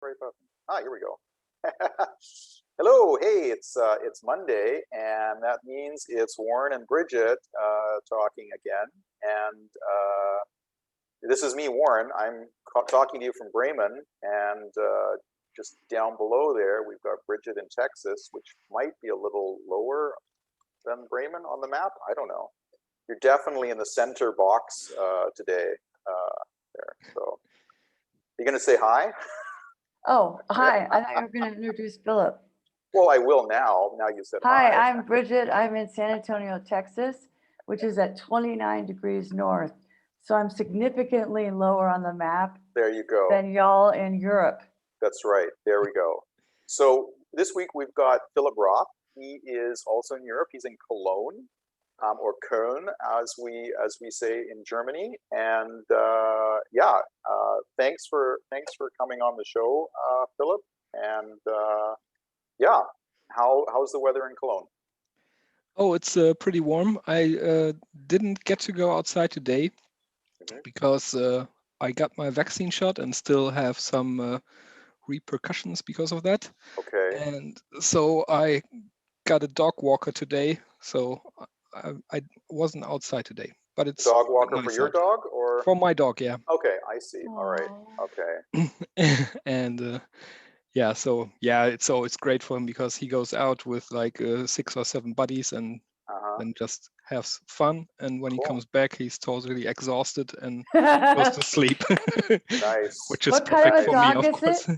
right button. Here we go. Hello, hey, it's Monday, and that means it's Warren and Bridget talking again. And this is me, Warren. I'm talking to you from Bremen, and just down below there, we've got Bridget in Texas, which might be a little lower than Bremen on the map. I don't know. You're definitely in the center box today there. So you're going to say hi? Oh, hi. I thought you were going to introduce Philip. Well, I will now. Now you said hi. Hi, I'm Bridget. I'm in San Antonio, Texas, which is at 29 degrees north. So I'm significantly lower on the map. There you go. Than y'all in Europe. That's right. There we go. So this week we've got Phillip Roth. He is also in Europe. He's in Cologne, or Köln, as we say in Germany. And thanks for coming on the show, Phillip. And how's the weather in Cologne? Oh, it's pretty warm. I didn't get to go outside today because I got my vaccine shot and still have some repercussions because of that. Okay. And so I got a dog walker today, so I wasn't outside today. But it's dog walker for nice your out. Dog, or for my dog, yeah. Okay, I see. Aww. All right. Okay. And it's great for him because he goes out with like 6 or 7 buddies and just has fun. And when he comes back, he's totally exhausted and goes to sleep. Nice. Which is what perfect kind of for dog me, of course.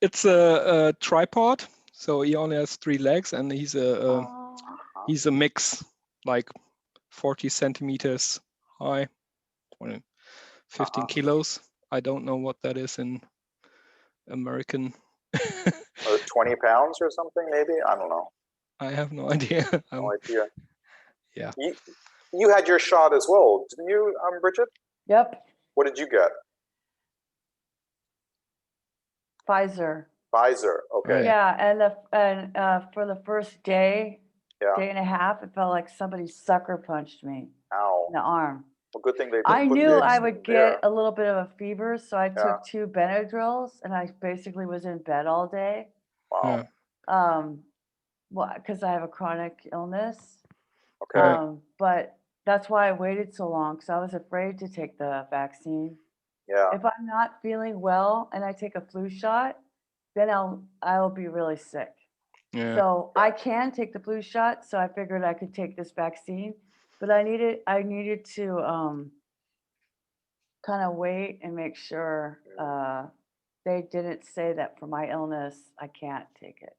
It's a tripod, so he only has 3 legs, and he's a mix, like 40 centimeters high, 15 kilos. I don't know what that is in American. Or 20 pounds or something, maybe? I don't know. I have no idea. No idea. Yeah. You had your shot as well, didn't you, Bridget? Yep. What did you get? Pfizer. Pfizer. Okay. Yeah, and for the first day and a half, it felt like somebody sucker punched me. Ow. In the arm. Well, good thing they. I knew I would get a little bit of a fever, so I took 2 Benadryls, and I basically was in bed all day. Wow. Well, because I have a chronic illness. Okay. But that's why I waited so long, because I was afraid to take the vaccine. Yeah. If I'm not feeling well and I take a flu shot, then I'll be really sick. Yeah. So I can take the flu shot, so I figured I could take this vaccine, but I needed to kind of wait and make sure they didn't say that for my illness I can't take it.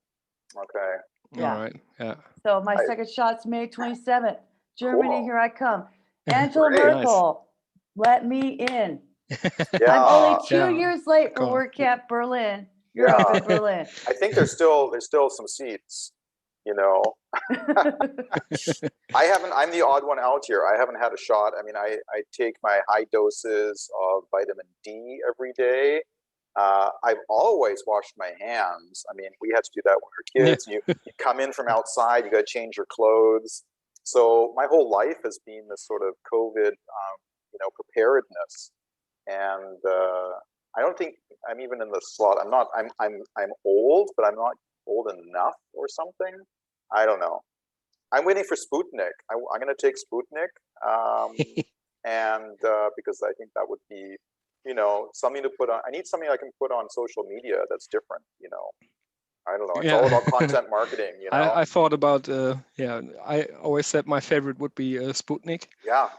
Okay. Yeah. All right. Yeah. So my second shot's May 27th. Germany, Cool. here I come. Angela Merkel, let me in. Yeah. I'm only 2 years late for WordCamp Berlin. Europe in Berlin. I think there's still some seats, you know. I'm the odd one out here. I haven't had a shot. I mean, I take my high doses of vitamin D every day. I've always washed my hands. I mean, we had to do that when we were kids. You come in from outside, you got to change your clothes. So my whole life has been this sort of COVID, preparedness. And I don't think I'm even in the slot. I'm old, but I'm not old enough or something. I don't know. I'm waiting for Sputnik. I'm going to take Sputnik, and because I think that would be, something to put on. I need something I can put on social media that's different. I don't know. It's all about content marketing. I thought about I always said my favorite would be Sputnik. Yeah.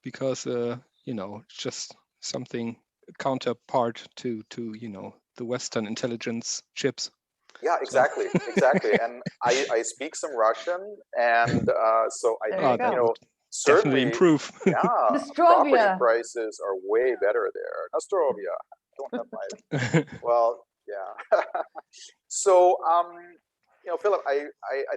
Because just something counterpart to the Western intelligence chips. Yeah, exactly, exactly. And I speak some Russian, and so I think certainly definitely improve. Yeah, property prices are way better there. Nostrovia, don't have my. Well, yeah. So Philip, I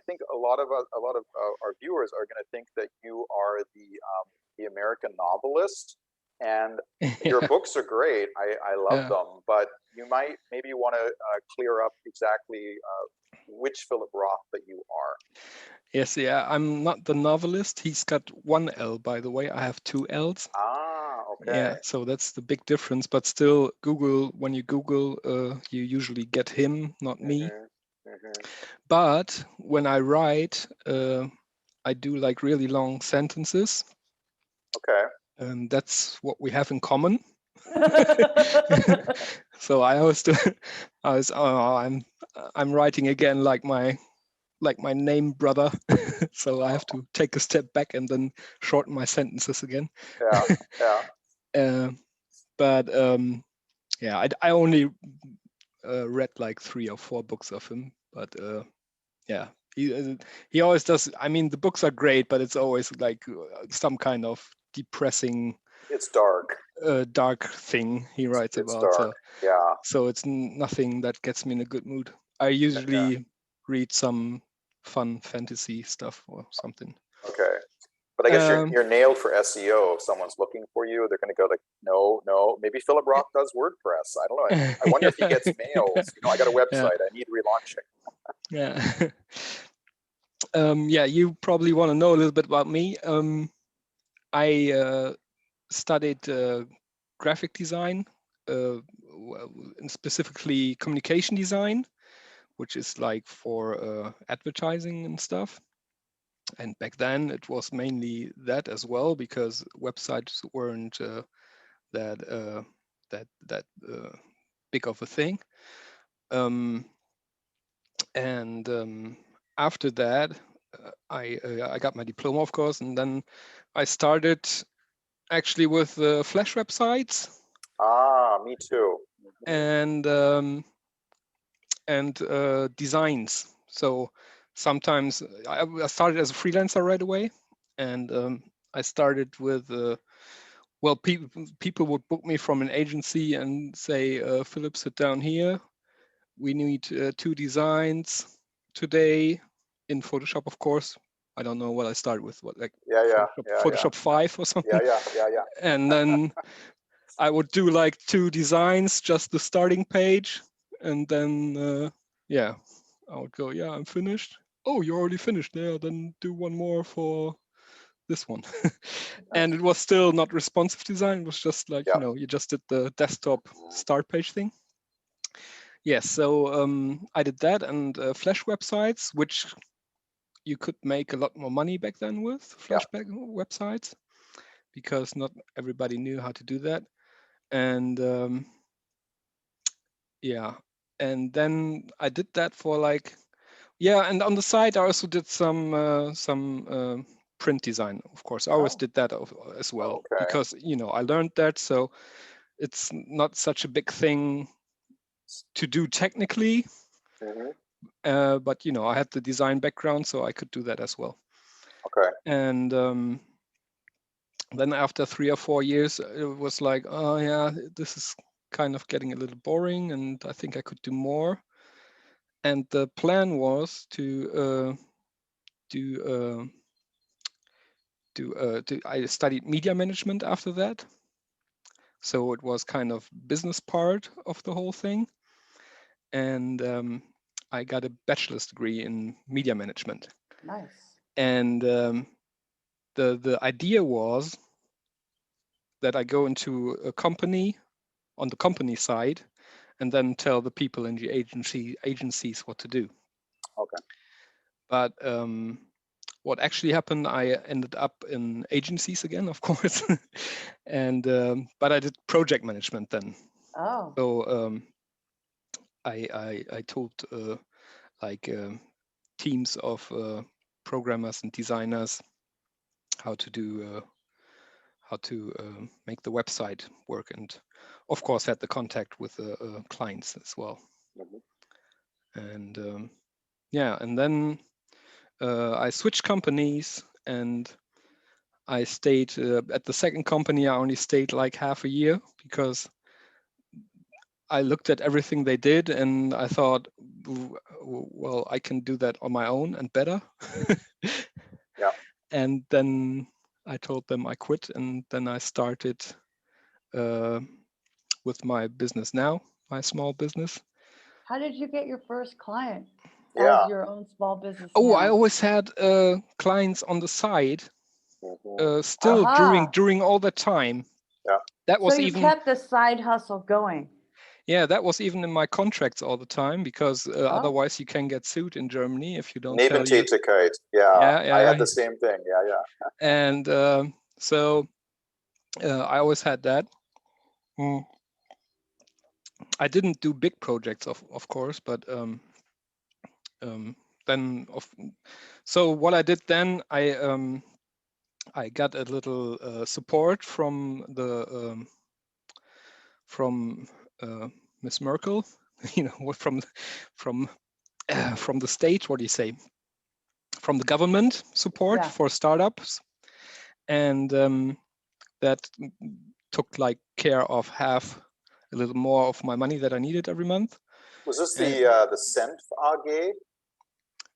think a lot of our viewers are going to think that you are the American novelist, and your books are great. I love them, but you might maybe want to clear up exactly which Phillip Roth that you are. Yes, yeah, I'm not the novelist. He's got 1 L, by the way. I have 2 L's. Ah, Okay. Yeah, so that's the big difference. But still, Google, when you Google, you usually get him, not me. But when I write, I do like really long sentences. Okay. And that's what we have in common. So I always do. I'm writing again like my name brother. So I have to take a step back and then shorten my sentences again. Yeah. But yeah, I only read like 3 or 4 books of him. But yeah, he always does. I mean, the books are great, but it's always like some kind of depressing. It's dark. Dark thing he writes It's about. dark. Yeah. So it's nothing that gets me in a good mood. I usually read some fun fantasy stuff or something. Okay. But I guess you're nailed for SEO. If someone's looking for you, they're going to go like, no. Maybe Philip Roth does WordPress. I don't know. I wonder if he gets mails. I got a website. I need relaunching. Yeah. Yeah. You probably want to know a little bit about me. I studied graphic design, and specifically communication design, which is like for advertising and stuff. And back then it was mainly that as well, because websites weren't that big of a thing. After that, I got my diploma, of course, and then I started actually with Flash websites. Ah, me too. And designs. So sometimes I started as a freelancer right away, and I started with well, people would book me from an agency and say, Philip, sit down here. We need 2 designs today in Photoshop, of course. I don't know what I started with, Photoshop 5 or something. Yeah. And then I would do like 2 designs, just the starting page, and then yeah, I would go, yeah, I'm finished. Oh, you're already finished. Yeah, then do one more for this one. And it was still not responsive design. It was just like, you just did the desktop start page thing. Yes, so I did that, and Flash websites, which you could make a lot more money back then with Flash websites, because not everybody knew how to do that. And yeah, and then I did that for like, and on the side I also did some print design, of course. I always did that as well, because I learned that, so it's not such a big thing to do technically. But I had the design background, so I could do that as well. Okay. And then after 3 or 4 years, it was like, oh yeah, this is kind of getting a little boring, and I think I could do more. And the plan was to I studied media management after that. So it was kind of business part of the whole thing. And I got a bachelor's degree in media management. Nice. And the idea was that I go into a company on the company side and then tell the people in the agencies what to do. Okay. But what actually happened, I ended up in agencies again, of course. And but I did project management then. Oh. So I told like teams of programmers and designers how to make the website work, and of course had the contact with the clients as well. And and then I switched companies, and I stayed at the second company. I only stayed like half a year, because I looked at everything they did and I thought, well, I can do that on my own and better. And then I told them I quit, and then I started with my business now, my small business. How did you get your first client as your own small business? Oh, now? I always had clients on the side, still during all the time. that was so you even kept the side hustle going. yeah, that was even in my contracts all the time, because Oh. otherwise you can get sued in Germany if you don't tell you. Nebentätigkeit. Yeah, Yeah, I had the same thing. Yeah. And so I always had that. I didn't do big projects, of course, but then so what I did then, I got a little support from the Miss Merkel, you know, from the state. What do you say? From the government support for startups, and that took like care of a little more of my money that I needed every month. Was this the Senf AG?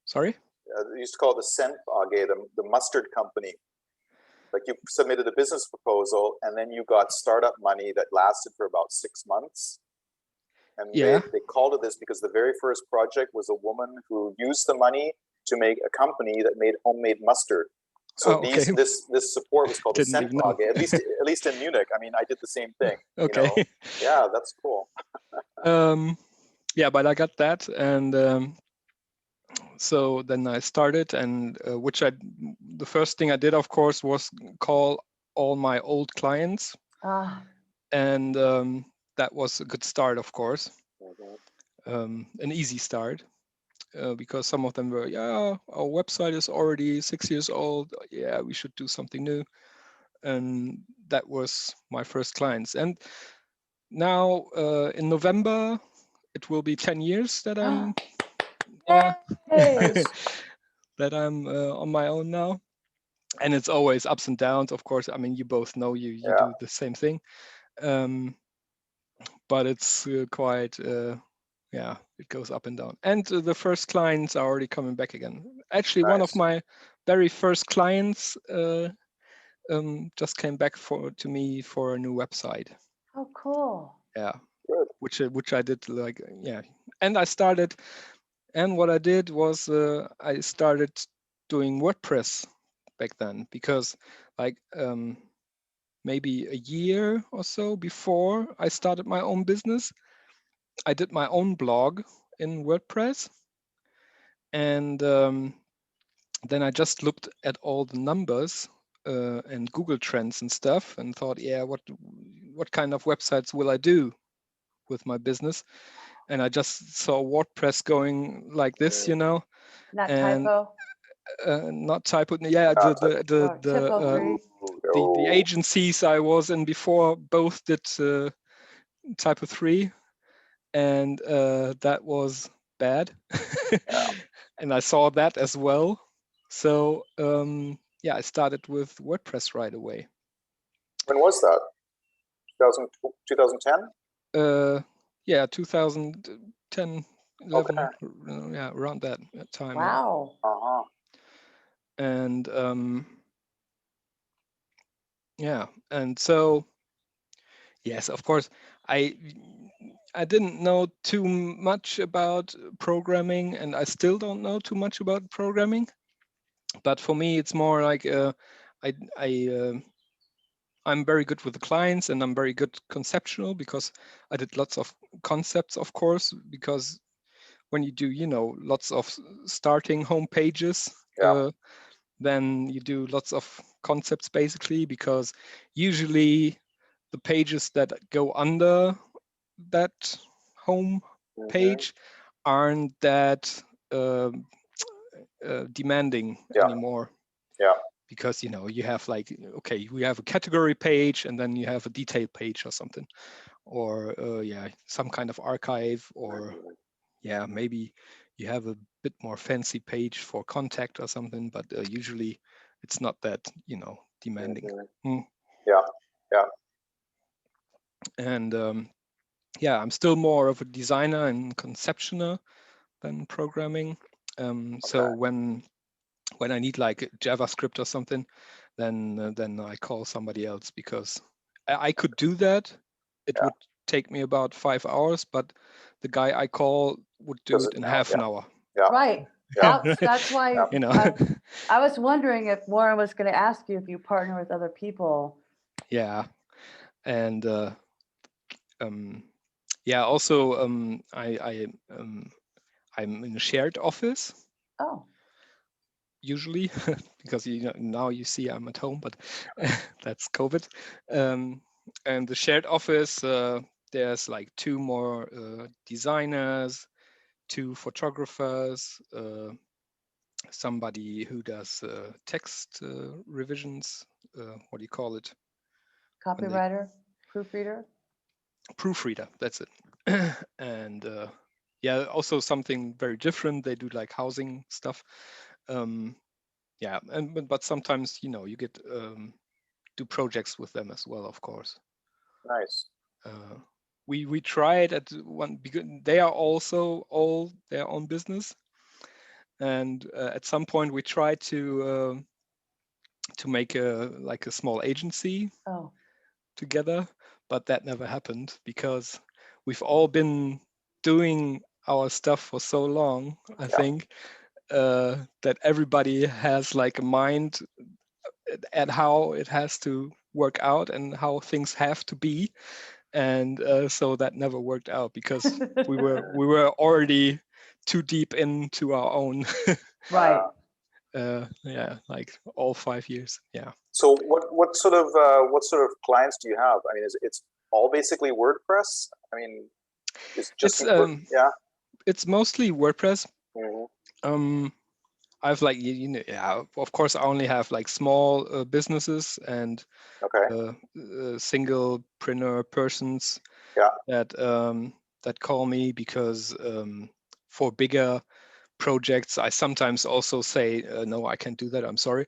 Sorry? They used to call it the Senf AG, the mustard company. Like you submitted a business proposal and then you got startup money that lasted for about 6 months. And they called it this because the very first project was a woman who used the money to make a company that made homemade mustard. So this support was called the Senf AG, at least in Munich. I mean, I did the same thing. Okay. You know? Yeah, that's cool. Yeah, but I got that, and so then I started, and the first thing I did, of course, was call all my old clients, and that was a good start, of course, an easy start, because some of them were, yeah, our website is already 6 years old, yeah, we should do something new, and that was my first clients. And now in November, it will be 10 years that I'm that I'm on my own now, and it's always ups and downs, of course. I mean, you both know you do the same thing, but it's quite it goes up and down. And the first clients are already coming back again. Actually, one of my very first clients just came back to me for a new website. Oh, cool. Yeah. Good. Which I did, like, and I started, and what I did was I started doing WordPress back then, because like maybe a year or so before I started my own business, I did my own blog in WordPress, and then I just looked at all the numbers and Google Trends and stuff, and thought, yeah, what kind of websites will I do with my business? And I just saw WordPress going like this, you know. Not typo. Not typo. Yeah, the agencies I was in before both did typo 3, and that was bad. And I saw that as well. So I started with WordPress right away. When was that? 2010? Yeah, 2010, 11, yeah, around that time. Wow. Yeah. And and so yes, of course, I didn't know too much about programming, and I still don't know too much about programming. But for me, it's more like I'm very good with the clients, and I'm very good conceptual, because I did lots of concepts, of course, because when you do, you know, lots of starting home pages, then you do lots of concepts, basically, because usually the pages that go under that home page aren't that demanding anymore. Yeah. Because, you know, you have like, okay, we have a category page, and then you have a detail page or something, or some kind of archive, or maybe you have a bit more fancy page for contact or something, but usually it's not that, you know, demanding. Yeah. And I'm still more of a designer and conceptioner than programming. So when I need like JavaScript or something, then I call somebody else, because I could do that. It would take me about 5 hours, but the guy I call would do it in half an hour. Right. That's why you know. I was wondering if Warren was going to ask you if you partner with other people. Yeah. And yeah, also I'm in a shared office. Oh. Usually, because now you see I'm at home, but that's COVID. And the shared office, there's like 2 more designers, 2 photographers, somebody who does text revisions. What do you call it? Copywriter, proofreader. Proofreader, that's it. And yeah, also something very different. They do like housing stuff. Yeah, but sometimes you get do projects with them as well, of course. Nice. We tried at one because they are also all their own business, and at some point we tried to make a small agency together, but that never happened because we've all been doing our stuff for so long, I think, that everybody has like a mind at how it has to work out and how things have to be, and so that never worked out because we were already too deep into our own right. Yeah, like all 5 years. Yeah. So what sort of clients do you have? I mean, it's all basically WordPress? I mean, it's just yeah. It's mostly WordPress. Mm-hmm. I've like yeah, of course I only have like small businesses and single-preneur persons that call me because for bigger projects I sometimes also say no, I can't do that, I'm sorry,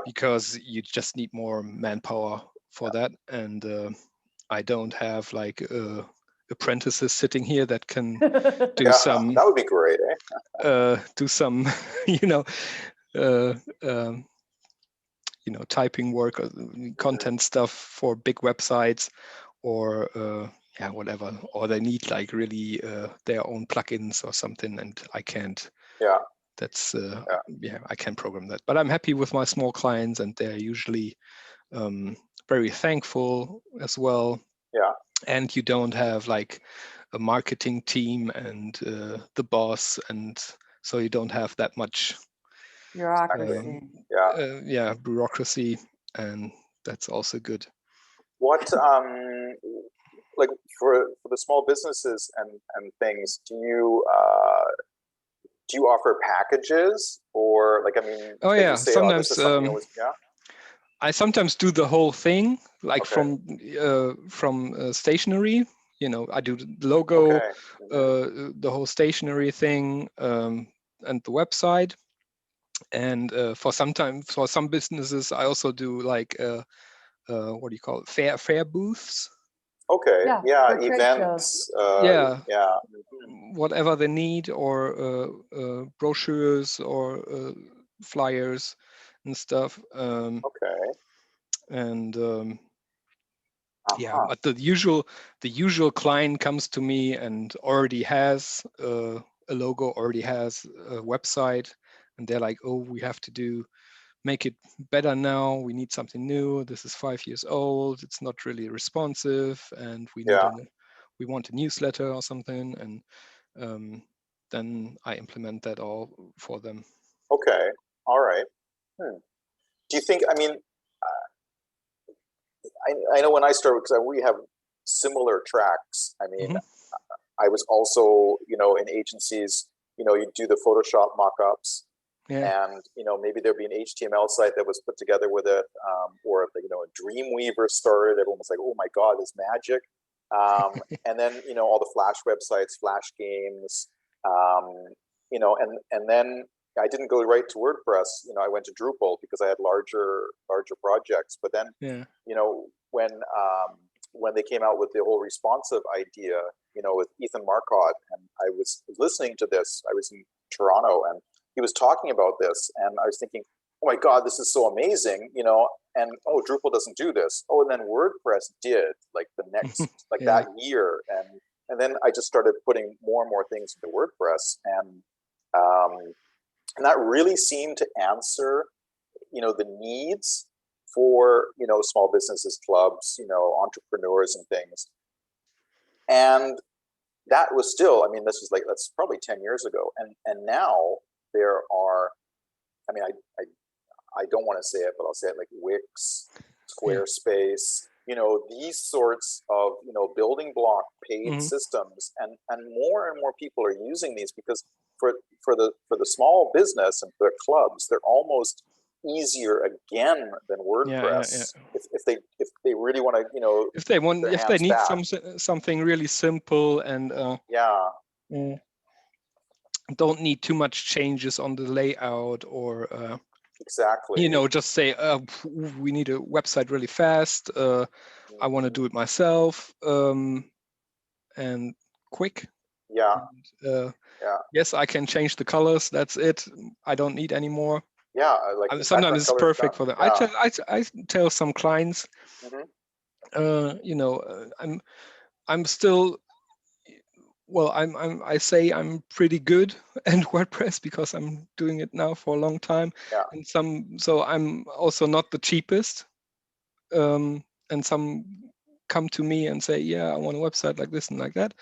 because you just need more manpower for that, and I don't have like apprentices sitting here that can do some. That would be great, eh? Do some, typing work, or content stuff for big websites, or yeah, whatever. Or they need like really their own plugins or something, and I can't. Yeah. That's yeah, I can't program that. But I'm happy with my small clients, and they're usually very thankful as well. Yeah. And you don't have like a marketing team and the boss, and so you don't have that much bureaucracy. Yeah, bureaucracy, and that's also good. What like for the small businesses and things, do you offer packages, or like, I mean, oh yeah, say, sometimes I sometimes do the whole thing, like from stationery. I do the logo, the whole stationery thing, and the website. And for some businesses, I also do like what do you call it? Fair booths. Okay. Yeah. Events. Yeah. Mm-hmm. Whatever they need, or brochures, or flyers and stuff. And yeah, but the usual client comes to me and already has a logo, already has a website, and they're like, oh, we have to make it better now. We need something new. This is 5 years old. It's not really responsive, and we want a newsletter or something. And then I implement that all for them. Okay. All right. Do you think? I mean, I know when I started, because we have similar tracks. I mean, I was also, in agencies. You do the Photoshop mock-ups. Yeah. And maybe there'd be an HTML site that was put together with it, or a Dreamweaver started. Everyone was like, "Oh my God, this magic!" And then all the Flash websites, Flash games, and then I didn't go right to WordPress. I went to Drupal because I had larger projects. But then when they came out with the whole responsive idea, with Ethan Marcotte, and I was listening to this. I was in Toronto, and he was talking about this, and I was thinking, oh my God, this is so amazing, and oh, Drupal doesn't do this. Oh, and then WordPress did, like the next, that year. And then I just started putting more and more things into WordPress, and that really seemed to answer, the needs for, you know, small businesses, clubs, you know, entrepreneurs and things. And that was still, I mean, this was like, that's probably 10 years ago. And now there are, I mean, I don't want to say it, but I'll say it, like Wix, Squarespace, you know, these sorts of, you know, building block paid systems, and more people are using these, because for the small business and for clubs, they're almost easier again than WordPress. If they really want to, you know, if they need something really simple and don't need too much changes on the layout, or exactly, you know, just say we need a website really fast, I want to do it myself, and quick. Yes, I can change the colors, that's it, I don't need any more. Like sometimes it's perfect for them. I tell some clients, you know, I'm still, well, I say I'm pretty good at WordPress because I'm doing it now for a long time, and so I'm also not the cheapest, and some come to me and say, yeah, I want a website like this and like that,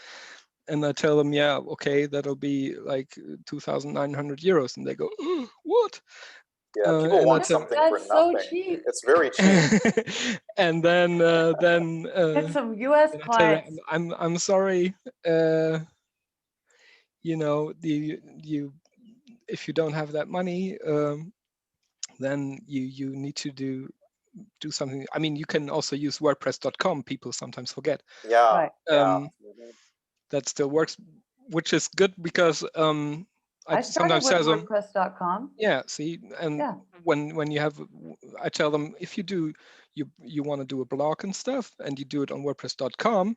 and I tell them, yeah, okay, that'll be like 2,900 euros, and they go, what? People want something for nothing. So cheap. It's very cheap. And then it's some US clients. I'm sorry, you know, if you don't have that money, then you need to do something. I mean, you can also use WordPress.com. People sometimes forget. That still works, which is good, because I sometimes tell them WordPress.com. Yeah, see, and when you have, I tell them, if you do, you want to do a blog and stuff, and you do it on WordPress.com,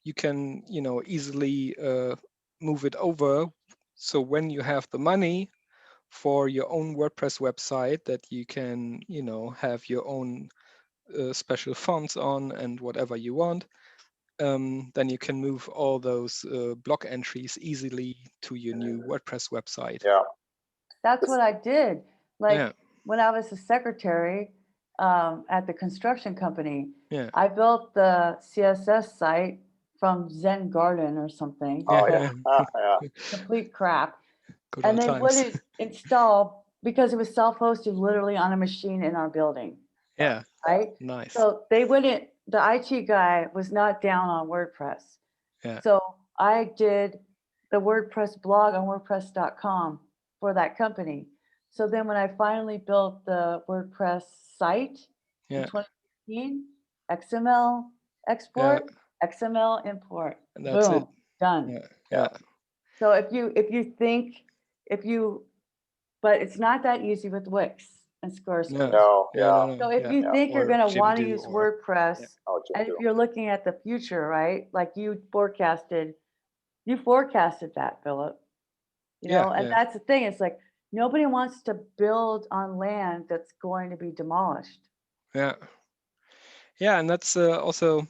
you can, you know, easily move it over. So when you have the money for your own WordPress website, that you can, you know, have your own special fonts on and whatever you want, then you can move all those blog entries easily to your new WordPress website. That's what I did. Like when I was a secretary at the construction company, I built the CSS site from Zen Garden or something. Complete crap. And they wouldn't install because it was self-hosted literally on a machine in our building. Right? Nice. So they wouldn't, the IT guy was not down on WordPress. So I did the WordPress blog on WordPress.com for that company. So then when I finally built the WordPress site in 2015, XML export, XML import, and that's boom, it. done. So if you but it's not that easy with Wix and Squarespace. So if you think you're going to want to use WordPress, and if you're looking at the future, right? Like you forecasted that, Philip. You know, and that's the thing. It's like nobody wants to build on land that's going to be demolished. And that's also,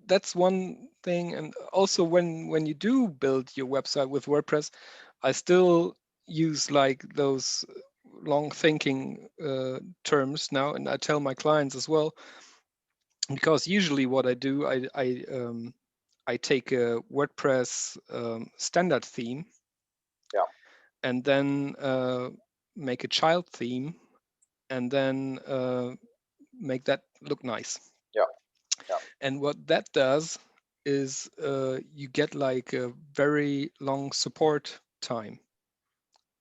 that's one thing. And also when you do build your website with WordPress, I still use like those long thinking terms now, and I tell my clients as well, because usually what I do, I take a WordPress standard theme, and then make a child theme, and then make that look nice. And what that does is you get like a very long support time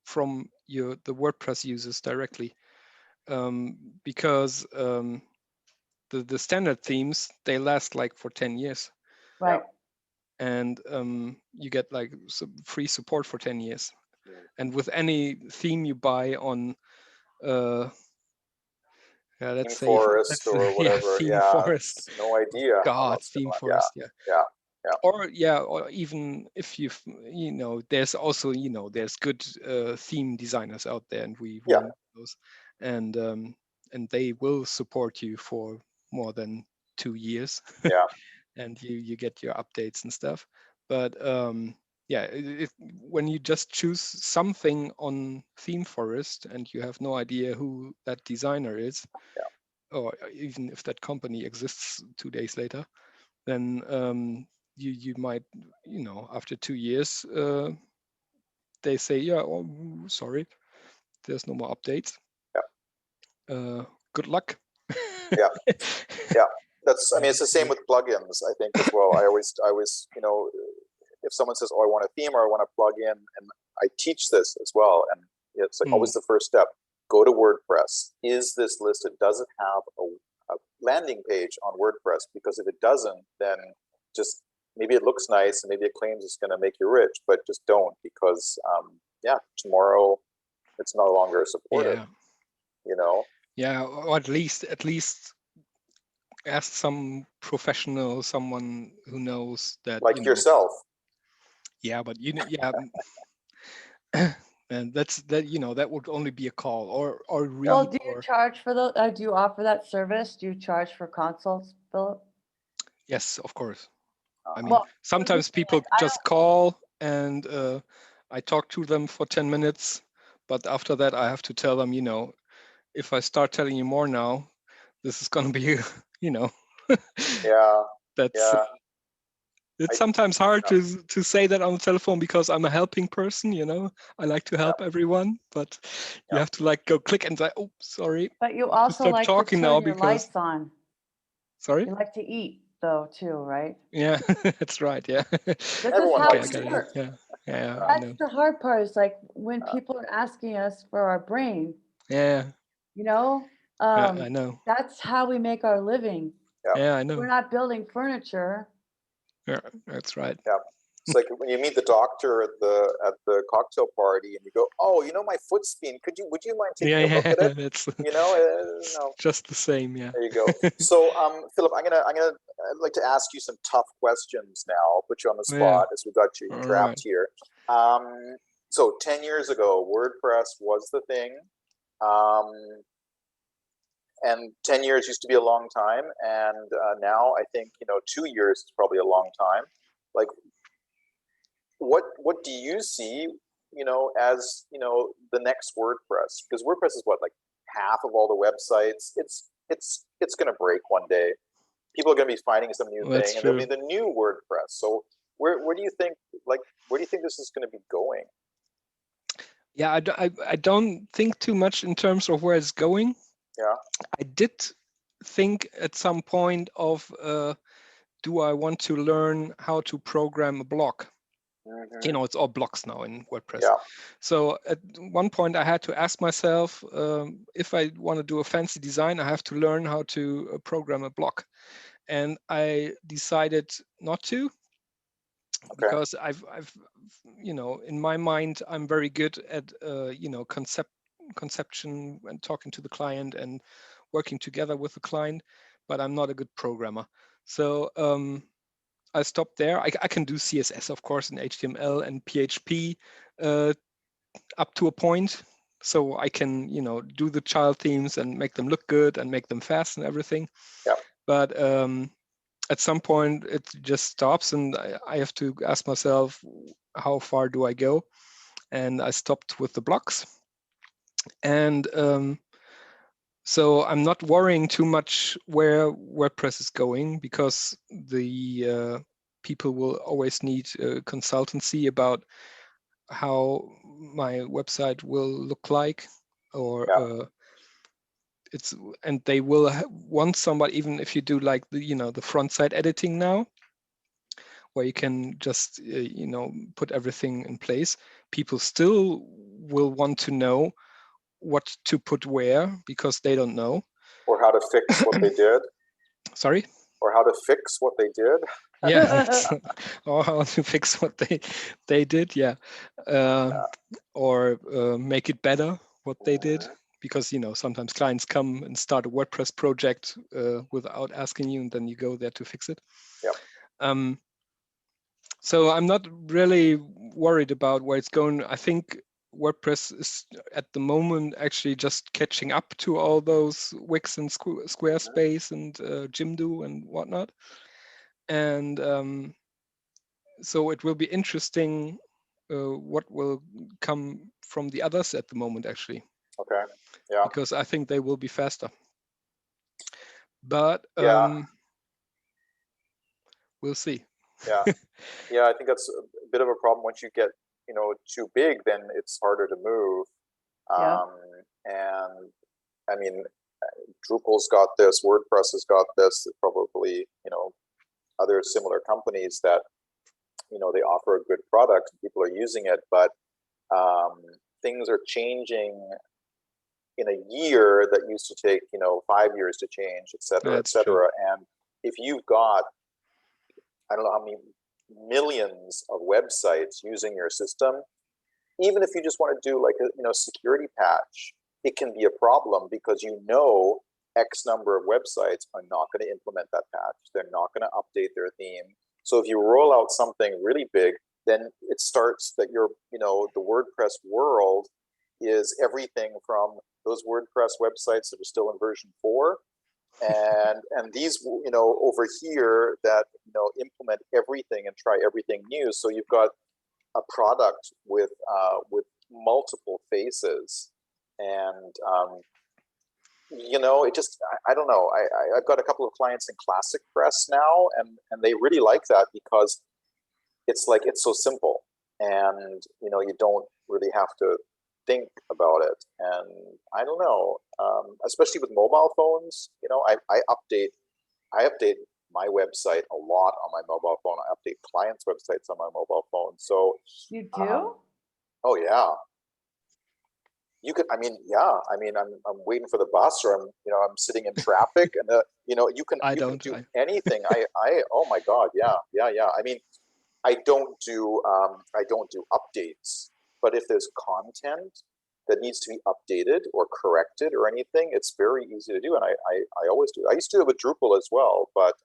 from the WordPress users directly, because the standard themes, they last like for 10 years. And you get like free support for 10 years. And with any theme you buy on let's say Forest or whatever. Theme Forest. No idea. God, Theme Forest. Or even if you know, there's also, you know, there's good theme designers out there, and we know those, and they will support you for more than 2 years. And you get your updates and stuff. But yeah, when you just choose something on Theme Forest and you have no idea who that designer is, or even if that company exists 2 days later, then you might, after 2 years, they say, yeah, oh, sorry, there's no more updates. Good luck. Yeah. That's, I mean, it's the same with plugins, I think, as well. I always, if someone says, oh, I want a theme or I want to plug in, and I teach this as well. And it's like always the first step, go to WordPress. Is this listed? Does it have a landing page on WordPress? Because if it doesn't, then just maybe it looks nice and maybe it claims it's going to make you rich, but just don't, because tomorrow it's no longer supported. Yeah, or at least ask some professional, someone who knows that, like yourself. Yeah, but yeah. And that that would only be a call or read. Well, do you charge for those? Do you offer that service? Do you charge for consults, Philip? Yes, of course. I mean, Well, sometimes people just call and I talk to them for 10 minutes, but after that I have to tell them, if I start telling you more now, this is going to be, Yeah. That's it's sometimes hard to say that on the telephone because I'm a helping person, I like to help everyone, but you have to go click and say, oh, sorry. But you also like to turn now your lights on. Sorry? You like to eat though too, right? Yeah, that's right. Yeah. This is how it works. Yeah. That's the hard part. Is like when people are asking us for our brain. Yeah. I know. That's how we make our living. Yeah, I know. We're not building furniture. Yeah, that's right. Yeah. It's like when you meet the doctor at the cocktail party and you go, oh, my foot's being, would you mind taking a look at it? It's no. Just the same. Yeah. There you go. So, Philip, I'd like to ask you some tough questions now. Put you on the spot as we got you trapped here. So 10 years ago, WordPress was the thing. And 10 years used to be a long time. And now I think, 2 years is probably a long time. Like, what do you see, as, the next WordPress? Because WordPress is what, like half of all the websites? It's going to break one day. People are going to be finding some new thing, and there'll be the new WordPress. So where do you think, where do you think this is going to be going? Yeah, I don't think too much in terms of where it's going. Yeah. I did think at some point of, do I want to learn how to program a blog? It's all blocks now in WordPress. Yeah. So at one point I had to ask myself, if I want to do a fancy design, I have to learn how to program a blog. And I decided not to, because I've in my mind, I'm very good at, conception and talking to the client and working together with the client, but I'm not a good programmer. So I stopped there. I can do CSS, of course, and HTML and PHP up to a point. So I can, do the child themes and make them look good and make them fast and everything. Yeah. But at some point, it just stops, and I have to ask myself, how far do I go? And I stopped with the blocks. And so I'm not worrying too much where WordPress is going, because the people will always need consultancy about how my website will look like, or and they will want somebody, even if you do like the front side editing now, where you can just put everything in place. People still will want to know what to put where, because they don't know. Or how to fix what they did. Sorry? Or how to fix what they did. Yeah. Or how to fix what they did. Yeah. Or make it better what they did. Because, sometimes clients come and start a WordPress project without asking you, and then you go there to fix it. Yeah. So I'm not really worried about where it's going. I think WordPress is at the moment actually just catching up to all those Wix and Squarespace and Jimdo and whatnot. And so it will be interesting what will come from the others at the moment, actually. Okay. Yeah. Because I think they will be faster. But we'll see. Yeah. Yeah, I think that's a bit of a problem. Once you get, too big, then it's harder to move. And I mean, Drupal's got this, WordPress has got this, probably, other similar companies that, they offer a good product and people are using it, but things are changing in a year that used to take, 5 years to change, et cetera, et cetera. And if you've got, I don't know how many millions of websites using your system, even if you just want to do like a security patch, it can be a problem because X number of websites are not going to implement that patch. They're not going to update their theme. So if you roll out something really big, then it starts that the WordPress world is everything from those WordPress websites that are still in version 4 and these over here that implement everything and try everything new. So you've got a product with multiple faces, and it just, I don't know. I've got a couple of clients in Classic Press now, and they really like that because it's like it's so simple, and you don't really have to think about it. And I don't know, especially with mobile phones, I update my website a lot on my mobile phone. I update clients' websites on my mobile phone. So you do? Oh yeah. You could, I'm waiting for the bus, or I'm sitting in traffic, and you can do anything. Oh my God, yeah. I mean, I don't do updates, but if there's content that needs to be updated or corrected or anything, it's very easy to do, and I always do. I used to do it with Drupal as well, but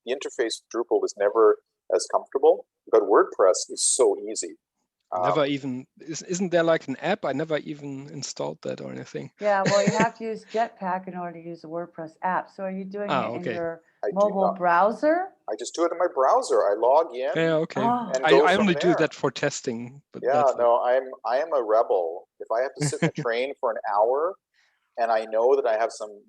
the interface with Drupal was never as comfortable. But WordPress is so easy. Never even, isn't there like an app? I never even installed that or anything. Yeah, well, you have to use Jetpack in order to use the WordPress app. So are you doing it in your mobile browser? I just do it in my browser. I log in. Yeah, okay. And I only do that for testing. But yeah, no, I am a rebel. If I have to sit in a train for an hour and I know that I have some,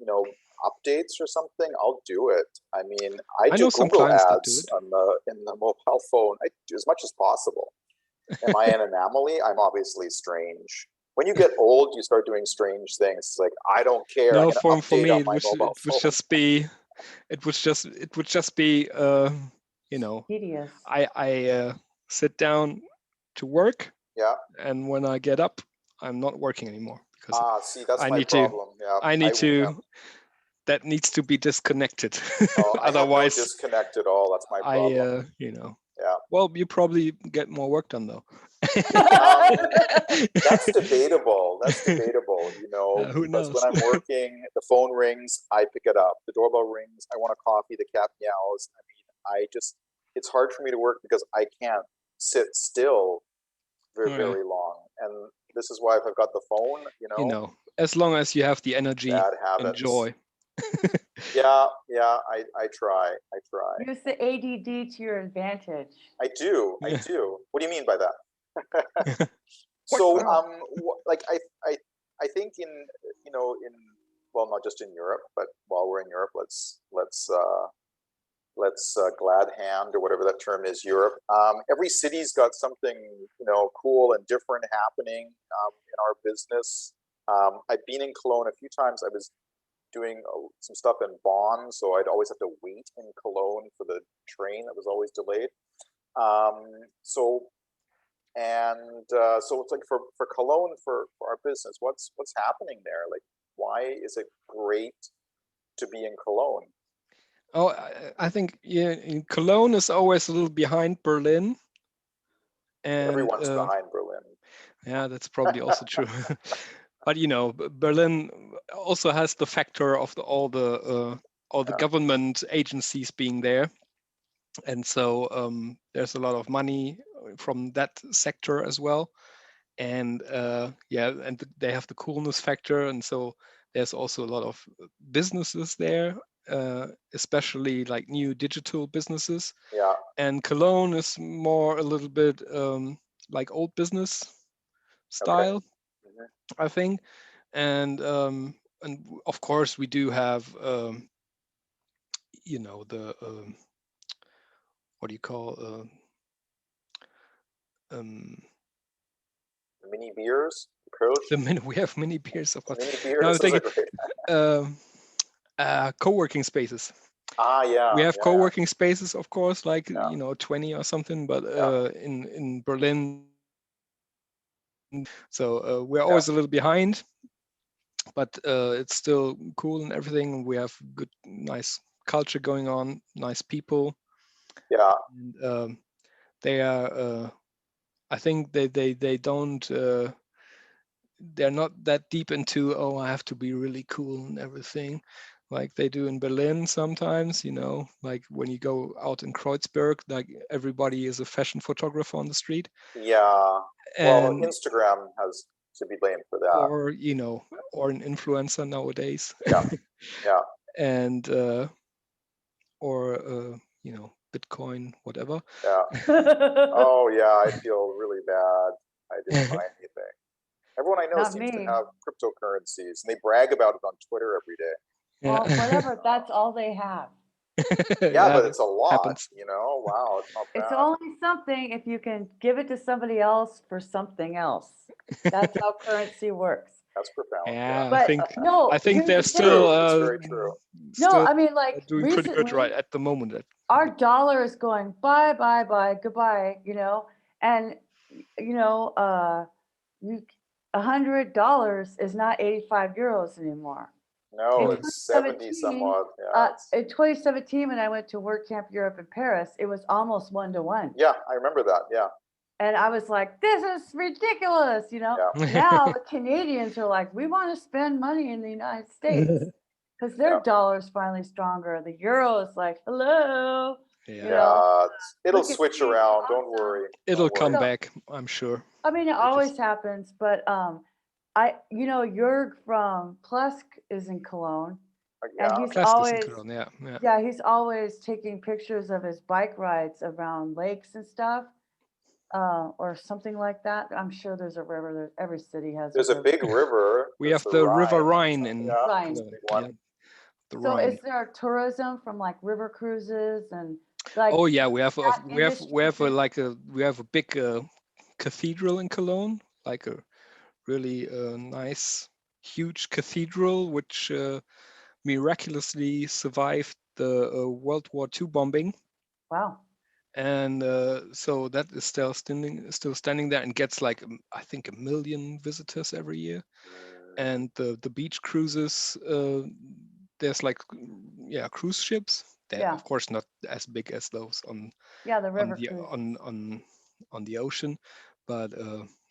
updates or something, I'll do it. I mean, I do Google ads in the mobile phone. I do as much as possible. Am I an anomaly? I'm obviously strange. When you get old, you start doing strange things. It's like, I don't care. No, for me, it would just be, tedious. I sit down to work. Yeah. And when I get up, I'm not working anymore because see, that's my problem. That needs to be disconnected. Otherwise, I have no disconnect at all. That's my problem. Yeah. Well, you probably get more work done though. That's debatable. Who knows? Because when I'm working, the phone rings, I pick it up. The doorbell rings, I want a coffee, the cat meows. I mean, it's hard for me to work because I can't sit still very, very long. And this is why if I've got the phone, as long as you have the energy and joy. Yeah, I try. Use the ADD to your advantage. I do. What do you mean by that? So, like I think in well, not just in Europe, but while we're in Europe, let's glad hand or whatever that term is, Europe. Every city's got something cool and different happening in our business. I've been in Cologne a few times. I was doing some stuff in Bonn, so I'd always have to wait in Cologne for the train that was always delayed. So it's like for Cologne, for our business, what's happening there? Like, why is it great to be in Cologne? Oh, I think in Cologne is always a little behind Berlin. And everyone's behind Berlin. Yeah, that's probably also true. But Berlin also has the factor of all the government agencies being there, and so there's a lot of money from that sector as well, and and they have the coolness factor, and so there's also a lot of businesses there, especially like new digital businesses. Yeah. And Cologne is more a little bit like old business style, I think. And of course we do have you know, the what do you call mini beers, Kölsch. we have mini beers, of course. Mini No, I'm beers is a thinking great. co-working spaces. Yeah. We have Yeah. co-working spaces, of course, like Yeah. you know, 20 or something. But in Berlin, so we're always a little behind, but it's still cool and everything. We have good, nice culture going on, nice people. Yeah. And they are. I think they don't. They're not that deep into, oh, I have to be really cool and everything, like they do in Berlin sometimes, you know, like when you go out in Kreuzberg, like everybody is a fashion photographer on the street. Yeah. Well, And Instagram has to be blamed for that. or, you know, or an influencer nowadays. Yeah. Yeah. And or you know, Bitcoin, whatever. Yeah. Oh yeah, I feel really bad. I didn't buy anything. Everyone I know Not seems to me. have cryptocurrencies, and they brag about it on Twitter every day. Well, whatever, that's all they have. Yeah, but it's a lot, happens. you know? Wow, it's not bad. It's only something if you can give it to somebody else for something else. That's how currency works. That's profound. Yeah, But no, I think here's they're the still thing. It's very true. No, still I mean, like doing pretty good right recently, at the moment. our dollar is going bye, bye, bye, goodbye, you know, and you know, $100 is not 85 euros anymore. No, In it's 70 somewhat. Yeah, in 2017, when I went to WordCamp Europe in Paris, it was almost 1-to-1. yeah, I remember that. Yeah. And I was like, this is ridiculous, you know. Yeah. Now the Canadians are like, we want to spend money in the United States because their dollar is finally stronger. The euro is like, hello. Yeah, You know, it'll look at switch me, around. Don't awesome. worry. it'll Don't come worry. back, I'm sure. I mean, it always happens, but you know, Jörg from Plusk is in Cologne, and he's Classic is in always, Cologne, he's always taking pictures of his bike rides around lakes and stuff, or something like that. I'm sure there's a river. Every city has. There's a big river. We There's have the River Rhine in Rhine. Cologne. Yeah, the So Rhine. is there tourism from like river cruises and like? Oh yeah, we have a big cathedral in Cologne, like a really nice, huge cathedral, which miraculously survived the World War II bombing. Wow. And so that is still standing there and gets like I think 1 million visitors every year. And the beach cruises, there's like cruise ships. They're of course not as big as those on the river on the ocean, but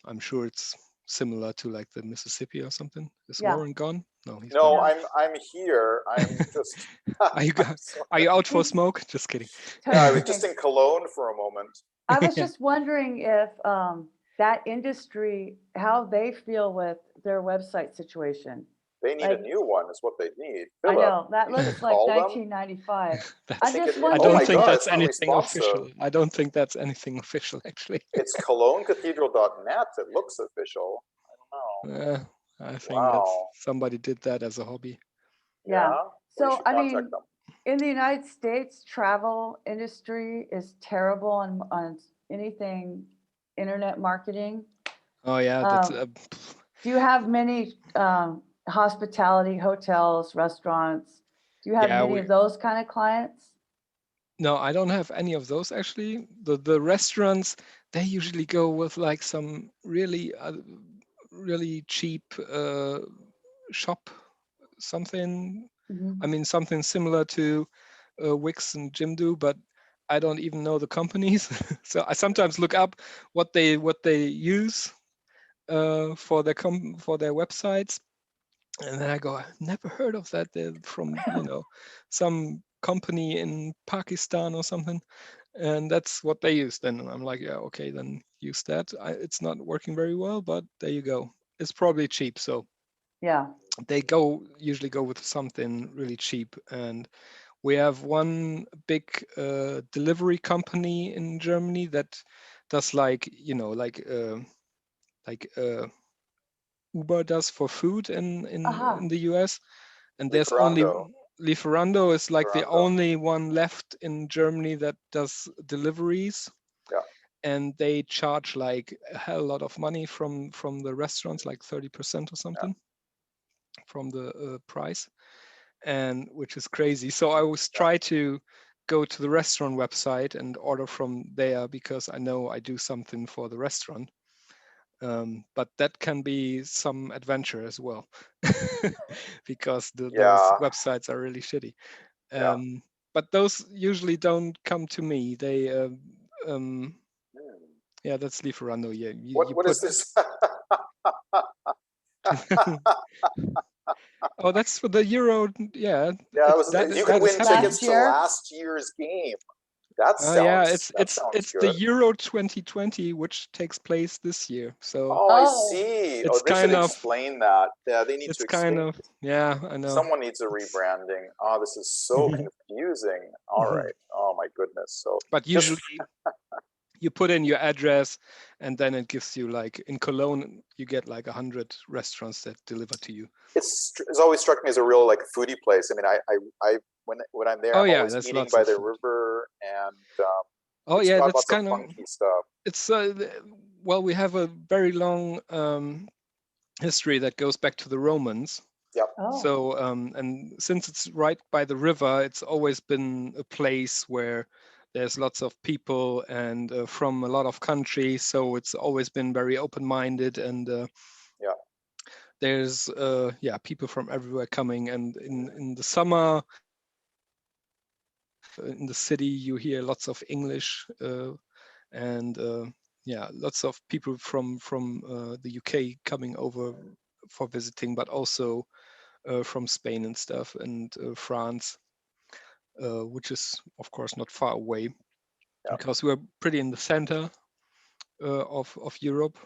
I'm sure it's similar to like the Mississippi or something. Is Warren gone? No, he's No, gone. I'm here. I'm just. Are you out for smoke? Just kidding. Yeah, I was just in Cologne for a moment. I was just wondering if that industry, how they feel with their website situation. They need a new one, is what they need. I know, that looks like 1995. I don't think that's anything official. I don't think that's anything official, actually. It's colognecathedral.net. It looks official. I don't know. I think that somebody did that as a hobby. Yeah. So, I mean, in the United States, travel industry is terrible on anything internet marketing. Oh, yeah. That's, do you have many hospitality, hotels, restaurants? Do you have many of those kind of clients? No, I don't have any of those, actually. The restaurants, they usually go with like some really cheap shop something. I mean, something similar to Wix and Jimdo, but I don't even know the companies. So I sometimes look up what they use for their websites, and then I go, I've never heard of that. They're from some company in Pakistan or something, and that's what they use. Then I'm like, yeah, okay, then use that. It's not working very well, but there you go. It's probably cheap, so yeah. they usually go with something really cheap. And we have one big delivery company in Germany that does like Uber does for food in the US. And there's only Lieferando is like the only one left in Germany that does deliveries. Yeah. And they charge like a hell lot of money from the restaurants, like 30% or something from the price, and which is crazy. So I always try to go to the restaurant website and order from there because I know I do something for the restaurant. But that can be some adventure as well because those websites are really shitty. But those usually don't come to me. They yeah, that's Lieferando. Yeah. What is this? Oh, that's for the Euro. Yeah. Yeah, you can win tickets to last year's game. That sounds. Yeah, it's good. the Euro 2020, which takes place this year. So. Oh, I see. They should explain that. Yeah, they need to explain. Yeah, I know. Someone needs a rebranding. Oh, this is so confusing. All right. Oh my goodness. So. But usually. You put in your address, and then it gives you, like in Cologne, you get like 100 restaurants that deliver to you. It's always struck me as a real like foodie place. I mean, I when I'm there, I'm always eating by the river, and that's kind of funky stuff. It's well, we have a very long history that goes back to the Romans. Yep. So and since it's right by the river, it's always been a place where there's lots of people and from a lot of countries, so it's always been very open-minded, and there's people from everywhere coming. And in the summer, in the city, you hear lots of English, and lots of people from the UK coming over for visiting, but also from Spain and stuff, and France, which is of course not far away. Because we're pretty in the center of Europe,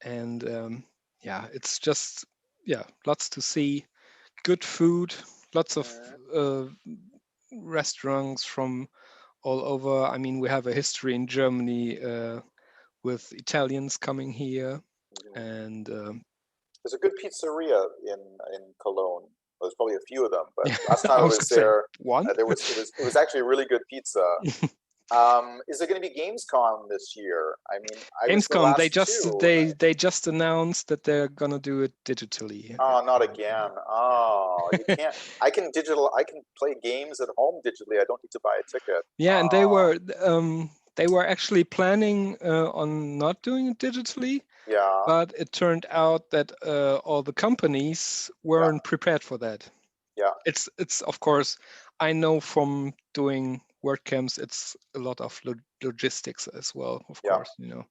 and it's just lots to see, good food, lots of restaurants from all over. I mean, we have a history in Germany with Italians coming here, and there's a good pizzeria in Cologne. Well, there's probably a few of them, but last time I was there, it was actually really good pizza. Is it going to be Gamescom this year? I mean, Gamescom, they just announced that they're going to do it digitally. Oh, not again. Oh, you can't. I can play games at home digitally. I don't need to buy a ticket. Yeah, and they were actually planning on not doing it digitally. Yeah. But it turned out that all the companies weren't prepared for that. Yeah. It's of course, I know from doing WordCamps, it's a lot of logistics as well, of course, Yeah.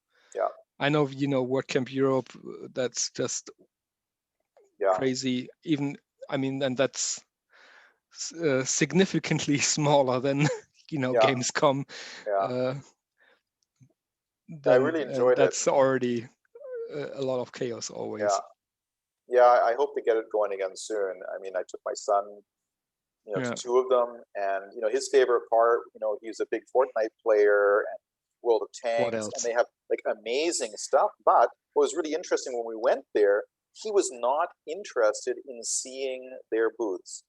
I know, WordCamp Europe, that's just crazy. Even, I mean, and that's significantly smaller than, Gamescom. Yeah. I really enjoyed it. That's already a lot of chaos always. Yeah, I hope to get it going again soon. I mean, I took my son, to two of them, and his favorite part, he's a big Fortnite player and World of Tanks, and they have like amazing stuff. But what was really interesting when we went there, he was not interested in seeing their booths.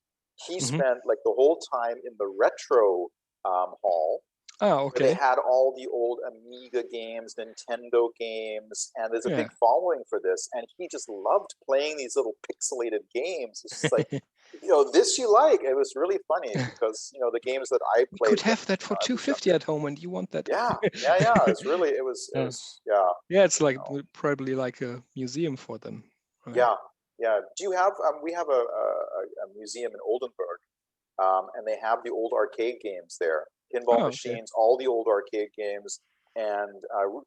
He spent like the whole time in the retro hall. Oh, okay. They had all the old Amiga games, Nintendo games, and there's a big following for this. And he just loved playing these little pixelated games. It's just like, this you like. It was really funny because, the games that I played. You could have that for $250 at home, and you want that. Yeah. It's really, it was. Yeah, it's like probably like a museum for them. Right? Yeah. Do you have? We have a museum in Oldenburg, and they have the old arcade games there. Pinball machines, all the old arcade games, and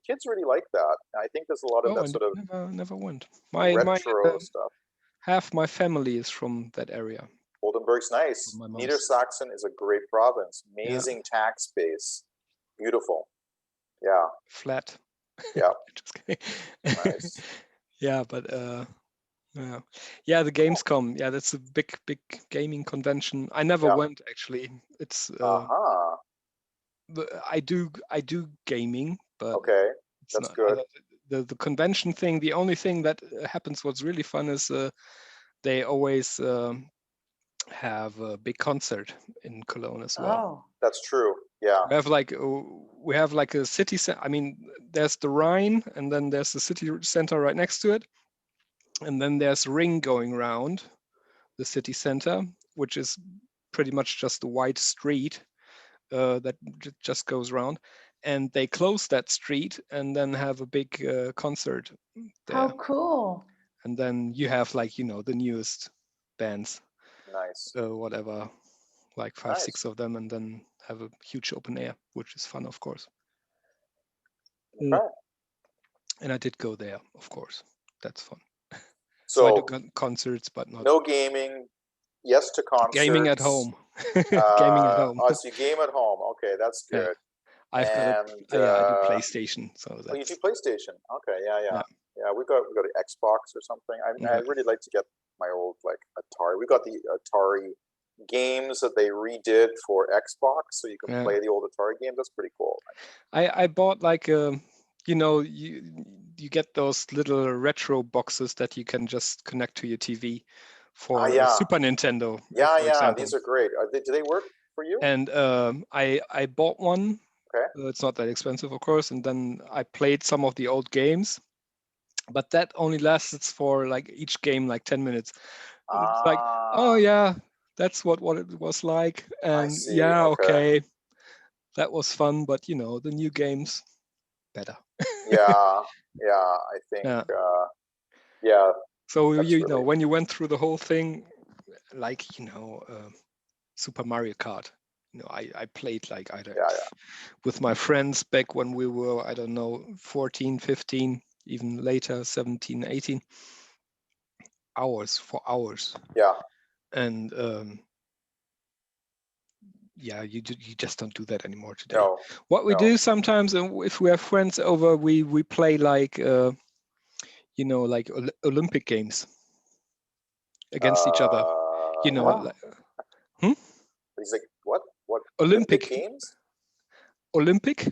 kids really like that. I think there's a lot of that sort of never went. retro stuff. Half my family is from that area. Oldenburg's nice. Niedersachsen is a great province. Amazing tax base. Beautiful. Yeah. Flat. Yeah. Just kidding. Nice. Yeah, but Yeah, the Gamescom. Yeah, that's a big gaming convention. I never went actually. It's I do gaming, but okay, it's that's not good. the convention thing. The only thing that happens, what's really fun is they always have a big concert in Cologne as well. Oh, That's true. Yeah. We have like a city center. I mean, there's the Rhine, and then there's the city center right next to it, and then there's a ring going around the city center, which is pretty much just a wide street that just goes around. And they close that street and then have a big concert there. how cool! And then you have like the newest bands, Nice. whatever, like 5, Nice. 6 of them, and then have a huge open air, which is fun, of course. Okay. And I did go there, of course. That's fun. So I do concerts, but not no gaming. Yes to concerts. gaming at home. Gaming at home. Oh, so you game at home. Okay, that's good. Yeah. I've got I do PlayStation. So that's... Oh, you do PlayStation. Okay, yeah. We got an Xbox or something. I really like to get my old like Atari. We got the Atari games that they redid for Xbox, so you can play the old Atari games. That's pretty cool. I bought like you get those little retro boxes that you can just connect to your TV for Super Nintendo. Yeah, example. These are great. Do they work for you? And I bought one. Okay. It's not that expensive, of course. And then I played some of the old games, but that only lasts for like each game like 10 minutes. It's like, oh yeah, that's what it was like. And yeah, okay, that was fun. But the new games better. yeah, I think. Yeah. So when you went through the whole thing, like Super Mario Kart, I played like either with my friends back when we were, I don't know, 14, 15, even later, 17, 18, hours. Yeah. And you just don't do that anymore today. No. What we do sometimes, if we have friends over, we play like like Olympic games against each other. Like, He's like, what Olympic games? Olympic.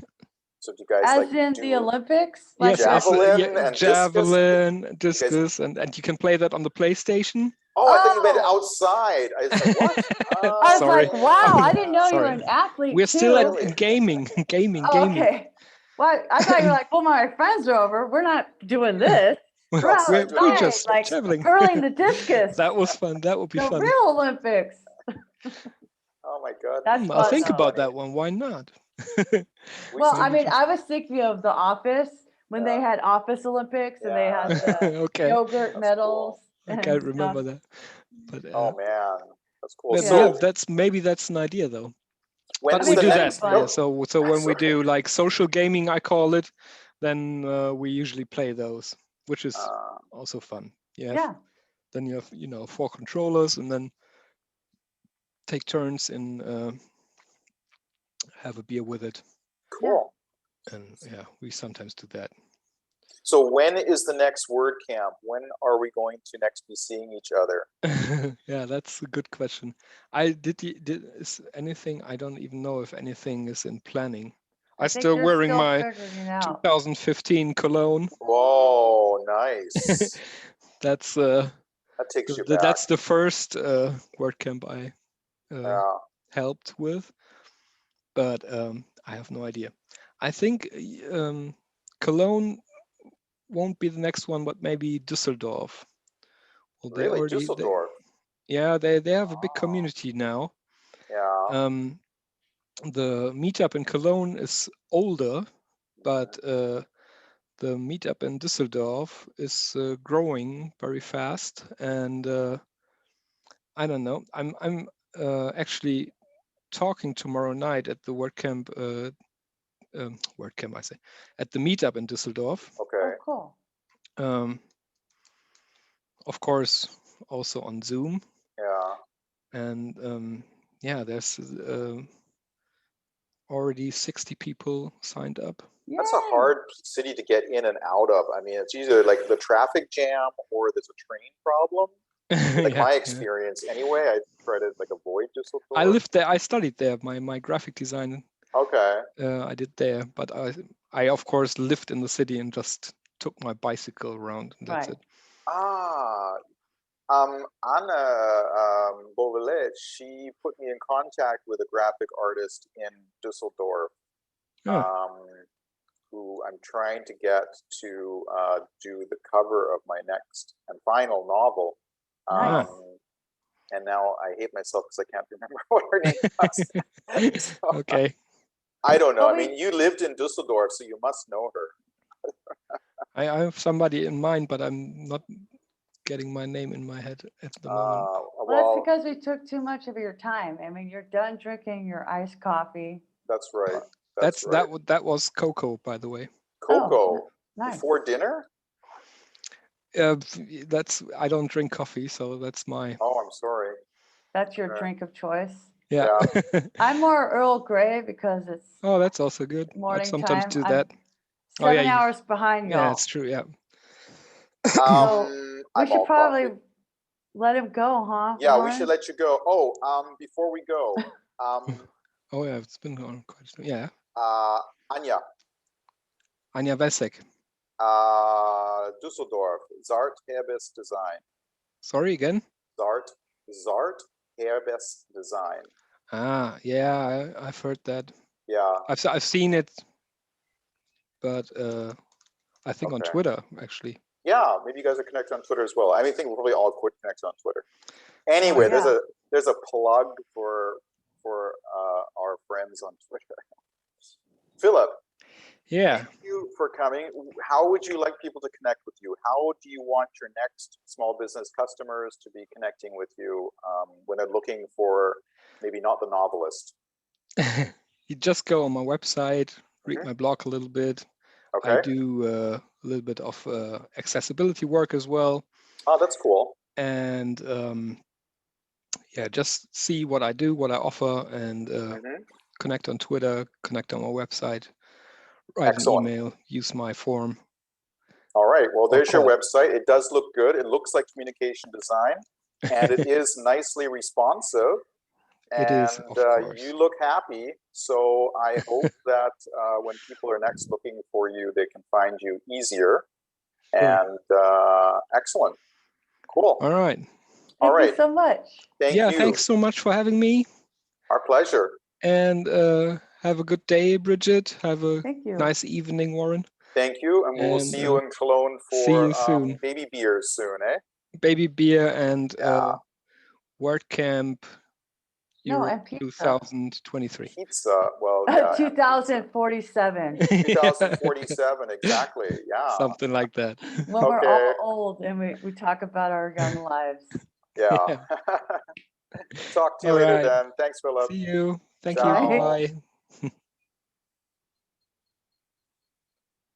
So do you guys as in the Olympics? Like javelin and javelin, discus, and you can play that on the PlayStation. Oh, I thought you meant outside. I was like, what? I was like, wow, I didn't know you were an athlete. We're still in gaming. Okay. Well, I thought you were like, well, my friends are over. We're not doing this. We're just like traveling. hurling the discus. That was fun. That would be fun. The real Olympics. Oh my God. That's I'll think about that one. Why not? Well, I mean, I was thinking of The Office when they had Office Olympics and they had the yogurt medals. Cool. I can't remember that. But oh man, that's cool. So maybe that's an idea though. But we do that. Yeah, so when we do like social gaming, I call it, then we usually play those, which is also fun. Yeah. Then you have 4 controllers and then take turns in have a beer with it. Cool. And we sometimes do that. So when is the next WordCamp? When are we going to next be seeing each other? Yeah, that's a good question. Is anything? I don't even know if anything is in planning. I'm still wearing my 2015 Cologne. Whoa, nice. That's that takes you back. That's the first WordCamp I helped with, but I have no idea. I think Cologne won't be the next one, but maybe Dusseldorf. Well, really, Dusseldorf? They have a big community now. Yeah. The meetup in Cologne is older, but the meetup in Düsseldorf is growing very fast, and I don't know. I'm actually talking tomorrow night at the WordCamp. WordCamp, I say, at the meetup in Düsseldorf. Okay. Oh, cool. Of course, also on Zoom. Yeah. And there's already 60 people signed up. That's a hard city to get in and out of. I mean, it's either like the traffic jam or there's a train problem. Like my experience anyway, I try to like avoid Dusseldorf. I lived there. I studied there. My graphic design. Okay. I did there, but I of course lived in the city and just took my bicycle around, and that's it. Anna Beauvalet, she put me in contact with a graphic artist in Dusseldorf, who I'm trying to get to do the cover of my next and final novel. And now I hate myself because I can't remember what her name was. So, okay. I don't know. I mean, you lived in Dusseldorf, so you must know her. I have somebody in mind, but I'm not getting my name in my head at the moment. Well, that's because we took too much of your time. I mean, you're done drinking your iced coffee. That's right. That was cocoa, by the way. Cocoa? Nice. Before dinner? I don't drink coffee, so that's my. Oh, I'm sorry. That's your drink of choice. Yeah. I'm more Earl Grey because it's. Oh, that's also good. Morning I sometimes time. do that. I'm 7 hours behind y'all. Yeah, it's true. Yeah. So we should probably let him go, huh? Yeah, Warren? We should let you go. Oh, before we go. Oh yeah, it's been on quite. Yeah. Anja. Anja Wessek. Dusseldorf. Zart Herbest Design. Sorry again. Zart Herbest Design. Yeah, I've heard that. Yeah. I've seen it, but I think on Twitter actually. Yeah, maybe you guys are connected on Twitter as well. I think we're probably all connected on Twitter. Anyway, there's a plug for our friends on Twitter. Philip. Yeah. Thank you for coming. How would you like people to connect with you? How do you want your next small business customers to be connecting with you when they're looking for maybe not the novelist? You just go on my website, read my blog a little bit. Okay. I do a little bit of accessibility work as well. Oh, that's cool. And yeah, just see what I do, what I offer, and connect on Twitter, connect on my website, write an email, use my form. All right. Well, there's your website. It does look good. It looks like communication design, and it is nicely responsive. And it is, of course. You look happy. So I hope that when people are next looking for you, they can find you easier. And excellent. Cool. All right. Thank you so much. Thank you. Thanks so much for having me. Our pleasure. And have a good day, Bridget. Have a nice evening, Warren. Thank you. And we'll see you in Cologne for baby beers soon, eh? Baby beer and WordCamp Europe 2023. Pizza. Well, yeah. 2047. 2047, exactly. Yeah. Something like that. When we're all old and we talk about our young lives. Yeah. Talk to you later then. Thanks, Philip. See you. Thank you. Bye.